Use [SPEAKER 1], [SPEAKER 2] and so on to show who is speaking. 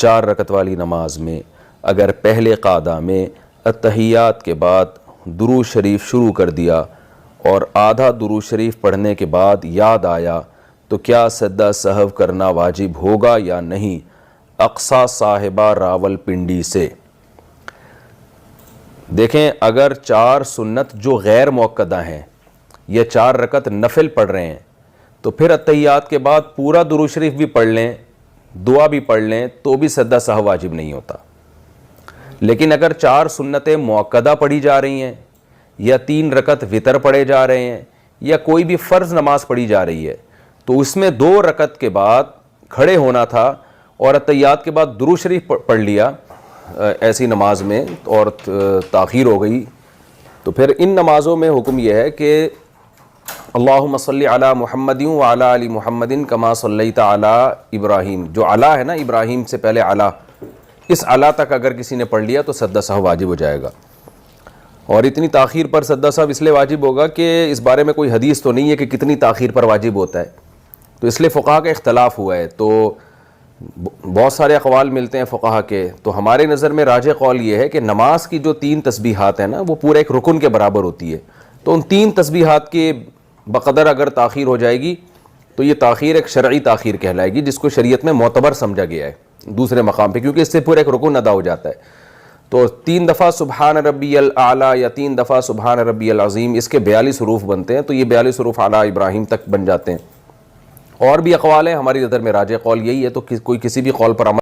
[SPEAKER 1] 4 رکعت والی نماز میں اگر پہلے قعدہ میں اتحیات کے بعد درود شریف شروع کر دیا اور آدھا درود شریف پڑھنے کے بعد یاد آیا تو کیا سجدہ سہو کرنا واجب ہوگا یا نہیں؟ اقصیٰ صاحبہ راول پنڈی سے۔ دیکھیں، اگر 4 سنت جو غیر مؤکدہ ہیں یہ 4 رکعت نفل پڑھ رہے ہیں تو پھر اتحیات کے بعد پورا درود شریف بھی پڑھ لیں، دعا بھی پڑھ لیں تو بھی سجدہ سہو واجب نہیں ہوتا۔ لیکن اگر 4 سنتیں مؤکدہ پڑھی جا رہی ہیں یا 3 رکعت وتر پڑھے جا رہے ہیں یا کوئی بھی فرض نماز پڑھی جا رہی ہے تو اس میں 2 رکعت کے بعد کھڑے ہونا تھا اور اتحیات کے بعد درود شریف پڑھ لیا ایسی نماز میں اور تاخیر ہو گئی، تو پھر ان نمازوں میں حکم یہ ہے کہ اللہم صلی علی محمد وعلی آل محمد کما صلیت علی ابراہیم، جو علی ہے نا ابراہیم سے پہلے علی، اس علی تک اگر کسی نے پڑھ لیا تو سجدہ سہو واجب ہو جائے گا۔ اور اتنی تاخیر پر سجدہ سہو اس لیے واجب ہوگا کہ اس بارے میں کوئی حدیث تو نہیں ہے کہ کتنی تاخیر پر واجب ہوتا ہے، تو اس لیے فقہا کا اختلاف ہوا ہے، تو بہت سارے اقوال ملتے ہیں فقہا کے، تو ہمارے نظر میں راجح قول یہ ہے کہ نماز کی جو 3 تسبیحات ہیں نا وہ پورے ایک رکن کے برابر ہوتی ہے، تو ان 3 تسبیحات کے بقدر اگر تاخیر ہو جائے گی تو یہ تاخیر ایک شرعی تاخیر کہلائے گی، جس کو شریعت میں معتبر سمجھا گیا ہے دوسرے مقام پہ، کیونکہ اس سے پورا ایک رکن ادا ہو جاتا ہے۔ تو 3 دفعہ سبحان ربی الاعلیٰ یا 3 دفعہ سبحان ربی العظیم، اس کے 42 حروف بنتے ہیں، تو یہ 42 حروف اعلیٰ ابراہیم تک بن جاتے ہیں۔ اور بھی اقوال ہیں، ہماری نظر میں راجح قول یہی ہے، تو کوئی کسی بھی قول پر عمل